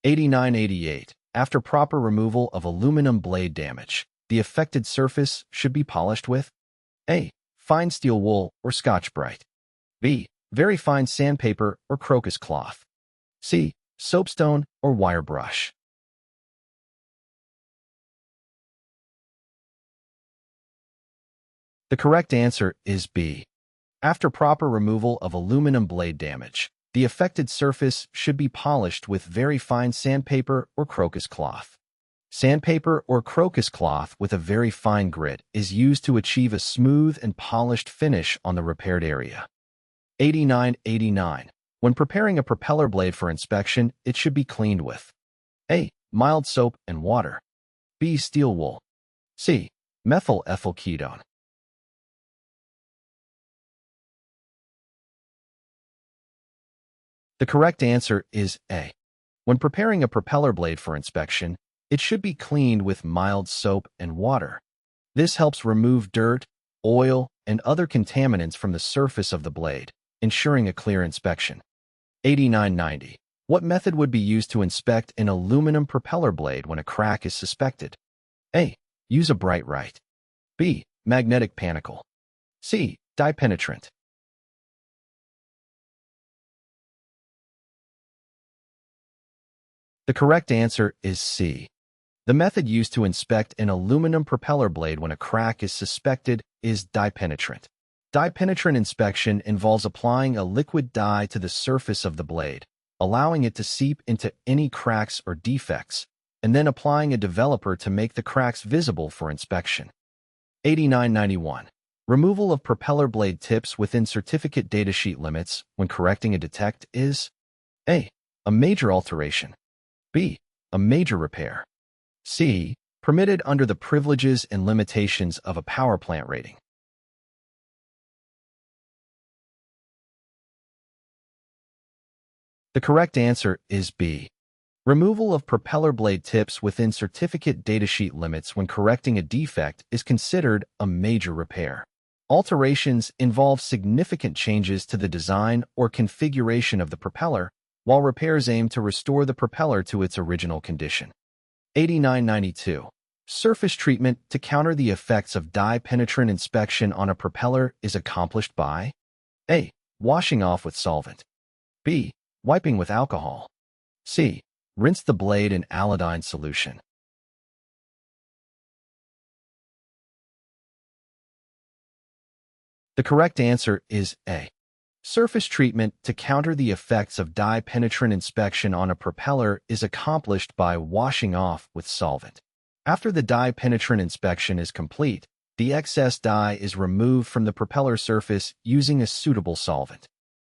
Q8988. After proper removal of aluminum blade damage, the affected surface should be polished with A. Fine steel wool or Scotch-Brite. B. Very fine sandpaper or Crocus cloth. C. Soapstone or wire brush. The correct answer is B. After proper removal of aluminum blade damage, the affected surface should be polished with very fine sandpaper or Crocus cloth. Sandpaper or Crocus cloth with a very fine grit is used to achieve a smooth and polished finish on the repaired area. Q8989. When preparing a propeller blade for inspection, it should be cleaned with A. Mild soap and water. B. Steel wool. C. Methyl ethyl ketone. The correct answer is A. When preparing a propeller blade for inspection, it should be cleaned with mild soap and water. This helps remove dirt, oil, and other contaminants from the surface of the blade, ensuring a clear inspection. Q8990. What method would be used to inspect an aluminum propeller blade when a crack is suspected? A. Use a bright light. B. Magnetic panicle. C. Dye-penetrant. The correct answer is C. The method used to inspect an aluminum propeller blade when a crack is suspected is dye-penetrant. Dye-penetrant inspection involves applying a liquid dye to the surface of the blade, allowing it to seep into any cracks or defects, and then applying a developer to make the cracks visible for inspection. Q8991. Removal of propeller blade tips within certificate datasheet limits when correcting a defect is A. A major alteration. B. A major repair. C. Permitted under the privileges and limitations of a Powerplant rating. The correct answer is B. Removal of propeller blade tips within certificate datasheet limits when correcting a defect is considered a major repair. Alterations involve significant changes to the design or configuration of the propeller, while repairs aim to restore the propeller to its original condition. Q8992. Surface treatment to counter the effects of dye-penetrant inspection on a propeller is accomplished by A. Washing off with solvent. B. Wiping with alcohol. C. Rinse the blade in iodine solution. The correct answer is A. Surface treatment to counter the effects of dye-penetrant inspection on a propeller is accomplished by washing off with solvent. After the dye-penetrant inspection is complete, the excess dye is removed from the propeller surface using a suitable solvent.